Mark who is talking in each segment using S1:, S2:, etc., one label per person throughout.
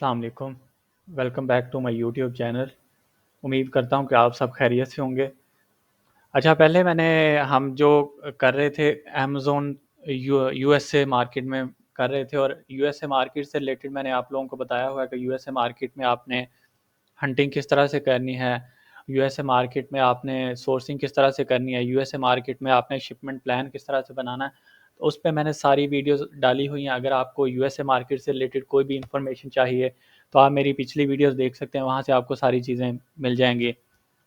S1: अस्सलाम वालेकुम। Welcome back to my YouTube channel. उम्मीद करता हूँ कि आप सब खैरियत से होंगे। अच्छा, पहले हम जो कर रहे थे अमेज़न यूएसए मार्केट में कर रहे थे, और यूएसए मार्केट से रिलेटेड मैंने आप लोगों को बताया हुआ है कि यूएसए मार्केट में आपने हंटिंग किस तरह से करनी है, यूएसए मार्केट में आपने सोर्सिंग किस तरह से करनी है, यूएसए मार्केट में आपने शिपमेंट प्लान किस तरह से बनाना है। तो उस पे मैंने सारी वीडियोस डाली हुई हैं। अगर आपको यूएसए मार्केट से रिलेटेड कोई भी इंफॉर्मेशन चाहिए तो आप मेरी पिछली वीडियोस देख सकते हैं, वहाँ से आपको सारी चीज़ें मिल जाएंगी।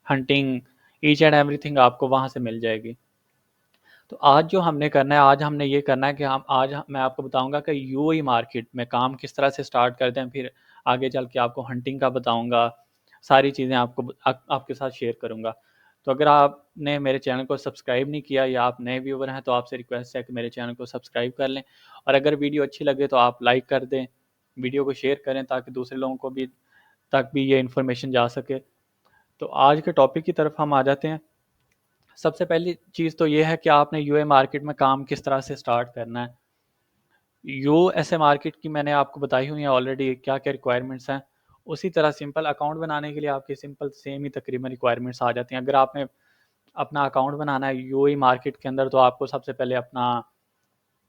S1: हंटिंग, ईच एंड एवरीथिंग आपको वहाँ से मिल जाएगी। तो आज जो हमने करना है, आज हमने ये करना है कि मैं आपको बताऊंगा कि यूएई मार्केट में काम किस तरह से स्टार्ट करते हैं, फिर आगे चल के आपको हंटिंग का बताऊंगा। सारी चीज़ें आपके साथ शेयर करूंगा। तो अगर आपने मेरे चैनल को सब्सक्राइब नहीं किया या आप नए व्यूवर हैं तो आपसे रिक्वेस्ट है कि मेरे चैनल को सब्सक्राइब कर लें, और अगर वीडियो अच्छी लगे तो आप लाइक कर दें, वीडियो को शेयर करें ताकि दूसरे लोगों को भी तक भी ये इन्फॉर्मेशन जा सके। तो आज के टॉपिक की तरफ हम आ जाते हैं। सबसे पहली चीज़ तो ये है कि आपने यूए मार्केट में काम किस तरह से स्टार्ट करना है। यूएसए मार्केट की मैंने आपको बताई हुई है ऑलरेडी क्या क्या रिक्वायरमेंट्स हैं। उसी तरह सिंपल अकाउंट बनाने के लिए आपकी सिंपल सेम ही तकरीबन रिक्वायरमेंट्स आ जाती हैं। अगर आपने अपना अकाउंट बनाना है यूएई मार्केट के अंदर तो आपको सबसे पहले अपना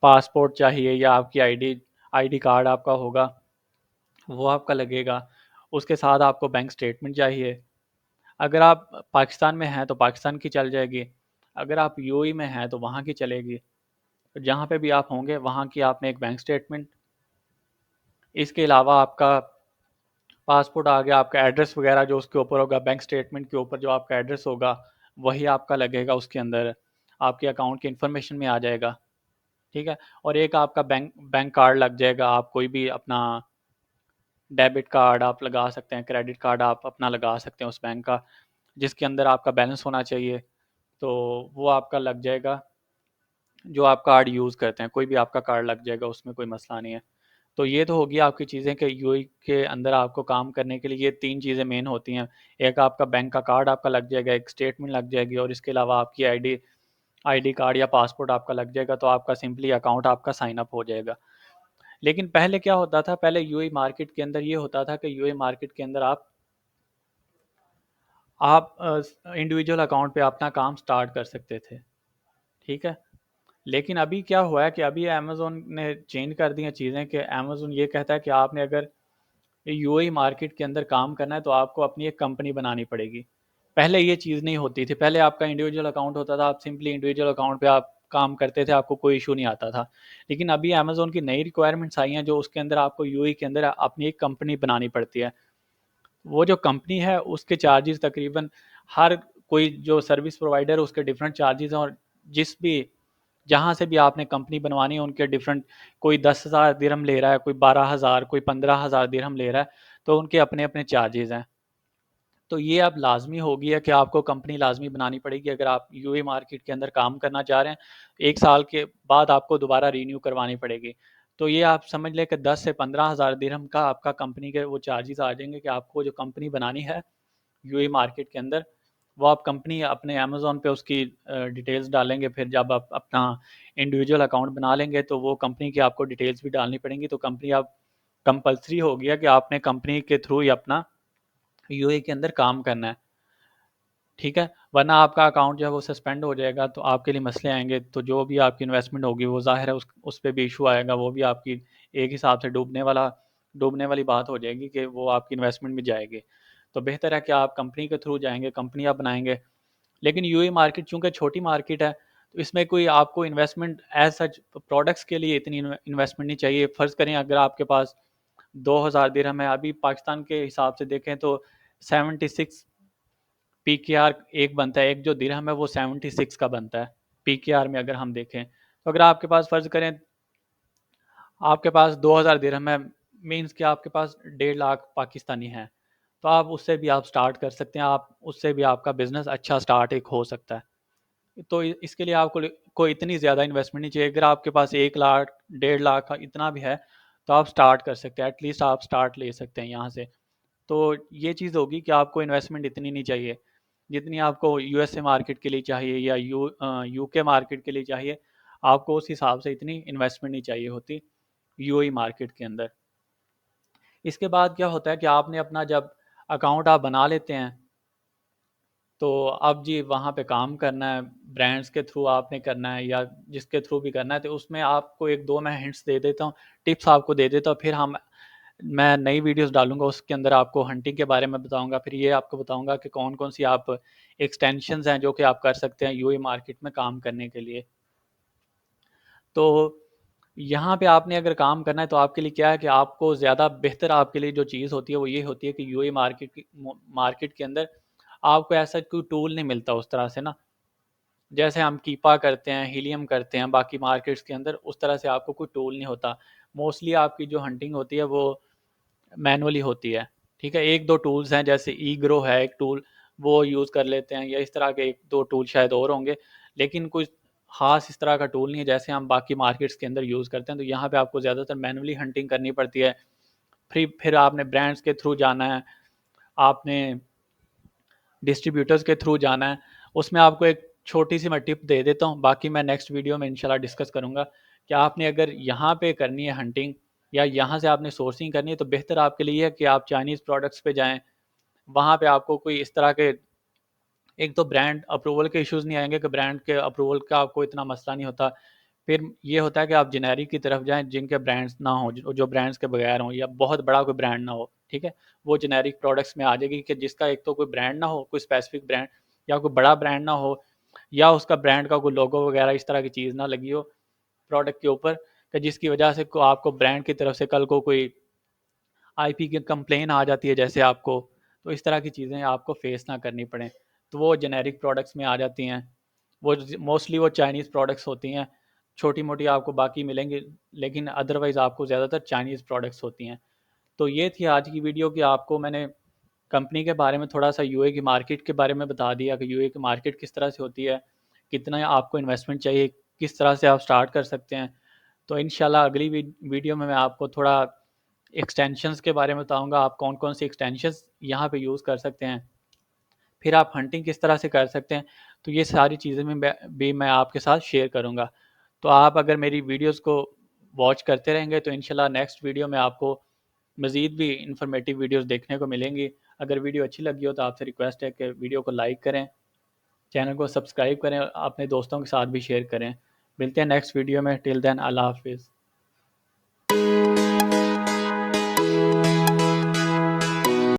S1: पासपोर्ट चाहिए, या आपकी आईडी कार्ड आपका होगा, वो आपका लगेगा। उसके साथ आपको बैंक स्टेटमेंट चाहिए। अगर आप पाकिस्तान में हैं तो पाकिस्तान की चल जाएगी, अगर आप यूएई में हैं तो वहाँ की चलेगी। तो जहाँ पे भी आप होंगे वहाँ की आपने एक बैंक स्टेटमेंट, इसके अलावा आपका पासपोर्ट आ गया, आपका एड्रेस वगैरह जो उसके ऊपर होगा, बैंक स्टेटमेंट के ऊपर जो आपका एड्रेस होगा वही आपका लगेगा, उसके अंदर आपके अकाउंट की इन्फॉर्मेशन में आ जाएगा। ठीक है। और एक आपका बैंक बैंक कार्ड लग जाएगा। आप कोई भी अपना डेबिट कार्ड आप लगा सकते हैं, क्रेडिट कार्ड आप अपना लगा सकते हैं उस बैंक का, जिसके अंदर आपका बैलेंस होना चाहिए। तो वो आपका लग जाएगा, जो आप कार्ड यूज़ करते हैं कोई भी आपका कार्ड लग जाएगा, उसमें कोई मसला नहीं है। तो ये तो होगी आपकी चीज़ें कि यूएई के अंदर आपको काम करने के लिए ये तीन चीज़ें मेन होती हैं। एक आपका बैंक का कार्ड आपका लग जाएगा, एक स्टेटमेंट लग जाएगी, और इसके अलावा आपकी आईडी कार्ड या पासपोर्ट आपका लग जाएगा। तो आपका सिंपली अकाउंट आपका साइन अप हो जाएगा। लेकिन पहले क्या होता था, पहले यूएई मार्केट के अंदर ये होता था कि यूएई मार्केट के अंदर आप इंडिविजुअल अकाउंट पे अपना काम स्टार्ट कर सकते थे। ठीक है। लेकिन अभी क्या हुआ है कि अभी अमेज़ोन ने चेंज कर दी हैं चीज़ें, कि अमेज़ोन ये कहता है कि आपने अगर यूएई मार्केट के अंदर काम करना है तो आपको अपनी एक कंपनी बनानी पड़ेगी। पहले ये चीज़ नहीं होती थी, पहले आपका इंडिविजुअल अकाउंट होता था, आप सिंपली इंडिविजुअल अकाउंट पे आप काम करते थे, आपको कोई इशू नहीं आता था। लेकिन अभी अमेज़ोन की नई रिक्वायरमेंट्स आई हैं जो उसके अंदर आपको यूएई के अंदर अपनी एक कंपनी बनानी पड़ती है। वो जो कंपनी है उसके चार्जेस तकरीबन हर कोई जो सर्विस प्रोवाइडर है उसके डिफरेंट चार्जेस हैं, और जिस भी जहाँ से भी आपने कंपनी बनवानी है उनके डिफरेंट, कोई 10,000 दिरहम ले रहा है, कोई 12,000, कोई 15,000 दिरहम ले रहा है। तो उनके अपने अपने चार्जेस हैं। तो ये अब लाजमी हो गया कि आपको कंपनी लाजमी बनानी पड़ेगी अगर आप यूए मार्केट के अंदर काम करना चाह रहे हैं। 1 साल के बाद आपको दोबारा रीन्यू करवानी पड़ेगी। तो ये आप समझ लें कि 10 से 15,000 दिरहम का आपका कंपनी के वो चार्जेस आ जाएंगे कि आपको जो कंपनी बनानी है यूए मार्केट के अंदर, वो आप कंपनी अपने अमेज़ोन पे उसकी डिटेल्स डालेंगे। फिर जब आप अपना इंडिविजुअल अकाउंट बना लेंगे तो वो कंपनी की आपको डिटेल्स भी डालनी पड़ेंगी। तो कंपनी आप कंपलसरी हो गया कि आपने कंपनी के थ्रू ही अपना यूए के अंदर काम करना है। ठीक है। वरना आपका अकाउंट जो है वो सस्पेंड हो जाएगा, तो आपके लिए मसले आएंगे। तो जो भी आपकी इन्वेस्टमेंट होगी वो ज़ाहिर है उस पर भी इशू आएगा, वो भी आपकी एक हिसाब से डूबने वाली बात हो जाएगी कि वो आपकी इन्वेस्टमेंट भी जाएगी। तो बेहतर है कि आप कंपनी के थ्रू जाएंगे, कंपनी आप बनाएंगे। लेकिन यूए मार्केट चूंकि छोटी मार्केट है तो इसमें कोई आपको इन्वेस्टमेंट एज सच प्रोडक्ट्स के लिए इतनी इन्वेस्टमेंट नहीं चाहिए। फ़र्ज़ करें अगर आपके पास 2,000 दिरहम है, अभी पाकिस्तान के हिसाब से देखें तो 76 पी के आर एक बनता है, एक जो दिरहम है वो 76 का बनता है पी के आर में। अगर हम देखें तो अगर आपके पास फ़र्ज़ करें आपके पास 2,000 दिरहम है, मीन्स कि आपके पास 1.5 लाख पाकिस्तानी हैं, तो आप उससे भी आप स्टार्ट कर सकते हैं। आप उससे भी आपका बिजनेस अच्छा स्टार्ट एक हो सकता है। तो इसके लिए आपको कोई इतनी ज़्यादा इन्वेस्टमेंट नहीं चाहिए। अगर आपके पास 1 लाख 1.5 लाख का इतना भी है तो आप स्टार्ट कर सकते हैं, एटलीस्ट आप स्टार्ट ले सकते हैं यहाँ से। तो ये चीज़ होगी कि आपको इन्वेस्टमेंट इतनी नहीं चाहिए जितनी आपको यूएसए मार्केट के लिए चाहिए या यूके मार्केट के लिए चाहिए। आपको उस हिसाब से इतनी इन्वेस्टमेंट नहीं चाहिए होती यूएई मार्केट के अंदर। اس کے بعد کیا ہوتا ہے کہ آپ نے اپنا جب اکاؤنٹ آپ بنا لیتے ہیں تو اب جی وہاں پہ کام کرنا ہے، برانڈس کے تھرو آپ نے کرنا ہے یا جس کے تھرو بھی کرنا ہے، تو اس میں آپ کو ایک دو میں ہنٹس دے دیتا ہوں، ٹپس آپ کو دے دیتا ہوں، پھر میں نئی ویڈیوز ڈالوں گا، اس کے اندر آپ کو ہنٹنگ کے بارے میں بتاؤں گا، پھر یہ آپ کو بتاؤں گا کہ کون کون سی آپ ایکسٹینشنز ہیں جو کہ آپ کر سکتے ہیں یو اے مارکیٹ میں کام کرنے کے لیے۔ تو یہاں پہ آپ نے اگر کام کرنا ہے تو آپ کے لیے کیا ہے کہ آپ کو زیادہ بہتر آپ کے لیے جو چیز ہوتی ہے وہ یہ ہوتی ہے کہ یو اے مارکیٹ کے اندر آپ کو ایسا کوئی ٹول نہیں ملتا اس طرح سے نا، جیسے ہم کیپا کرتے ہیں، ہیلیم کرتے ہیں باقی مارکیٹس کے اندر، اس طرح سے آپ کو کوئی ٹول نہیں ہوتا۔ موسٹلی آپ کی جو ہنٹنگ ہوتی ہے وہ مینولی ہوتی ہے، ٹھیک ہے۔ ایک دو ٹولز ہیں جیسے ای گرو ہے ایک ٹول، وہ یوز کر لیتے ہیں، یا اس طرح کے ایک دو ٹول شاید اور ہوں گے، لیکن کوئی خاص اس طرح کا ٹول نہیں ہے جیسے ہم باقی مارکیٹس کے اندر یوز کرتے ہیں۔ تو یہاں پہ آپ کو زیادہ تر مینولی ہنٹنگ کرنی پڑتی ہے، پھر آپ نے برانڈس کے تھرو جانا ہے، آپ نے ڈسٹریبیوٹرز کے تھرو جانا ہے۔ اس میں آپ کو ایک چھوٹی سی میں ٹپ دے دیتا ہوں، باقی میں نیکسٹ ویڈیو میں انشاءاللہ ڈسکس کروں گا کہ آپ نے اگر یہاں پہ کرنی ہے ہنٹنگ یا یہاں سے آپ نے سورسنگ کرنی ہے تو بہتر آپ کے لیے ہے کہ آپ چائنیز پروڈکٹس پہ جائیں، وہاں پہ آپ کو کوئی اس طرح کے ایک تو برانڈ اپروول کے ایشوز نہیں آئیں گے کہ برانڈ کے اپروول کا آپ کو اتنا مسئلہ نہیں ہوتا، پھر یہ ہوتا ہے کہ آپ جنیرک کی طرف جائیں جن کے برانڈس نہ ہوں، جو برانڈس کے بغیر ہوں یا بہت بڑا کوئی برانڈ نہ ہو، ٹھیک ہے، وہ جنیرک پروڈکٹس میں آ جائے گی کہ جس کا ایک تو کوئی برانڈ نہ ہو، کوئی اسپیسیفک برانڈ یا کوئی بڑا برانڈ نہ ہو، یا اس کا برانڈ کا کوئی لوگو وغیرہ اس طرح کی چیز نہ لگی ہو پروڈکٹ کے اوپر کہ جس کی وجہ سے آپ کو برانڈ کی طرف سے کل کو کوئی آئی پی کی کمپلین آ جاتی ہے جیسے آپ کو، تو اس طرح کی چیزیں آپ کو فیس نہ کرنی پڑیں، تو وہ جنیرک پروڈکٹس میں آ جاتی ہیں، وہ موسٹلی وہ چائنیز پروڈکٹس ہوتی ہیں، چھوٹی موٹی آپ کو باقی ملیں گی لیکن ادروائز آپ کو زیادہ تر چائنیز پروڈکٹس ہوتی ہیں۔ تو یہ تھی آج کی ویڈیو کہ آپ کو میں نے کمپنی کے بارے میں تھوڑا سا یو اے کی مارکیٹ کے بارے میں بتا دیا کہ یو اے کی مارکیٹ کس طرح سے ہوتی ہے، کتنا آپ کو انویسٹمنٹ چاہیے، کس طرح سے آپ سٹارٹ کر سکتے ہیں۔ تو انشاءاللہ اگلی ویڈیو میں آپ کو تھوڑا ایکسٹینشنز کے بارے میں بتاؤں گا، آپ کون کون سی ایکسٹینشنز یہاں پہ یوز کر سکتے ہیں، پھر آپ ہنٹنگ کس طرح سے کر سکتے ہیں، تو یہ ساری چیزیں میں آپ کے ساتھ شیئر کروں گا۔ تو آپ اگر میری ویڈیوز کو واچ کرتے رہیں گے تو انشاءاللہ نیکسٹ ویڈیو میں آپ کو مزید بھی انفارمیٹیو ویڈیوز دیکھنے کو ملیں گی۔ اگر ویڈیو اچھی لگی ہو تو آپ سے ریکویسٹ ہے کہ ویڈیو کو لائک کریں، چینل کو سبسکرائب کریں، اپنے دوستوں کے ساتھ بھی شیئر کریں۔ ملتے ہیں نیکسٹ ویڈیو میں، ٹل دین اللہ حافظ۔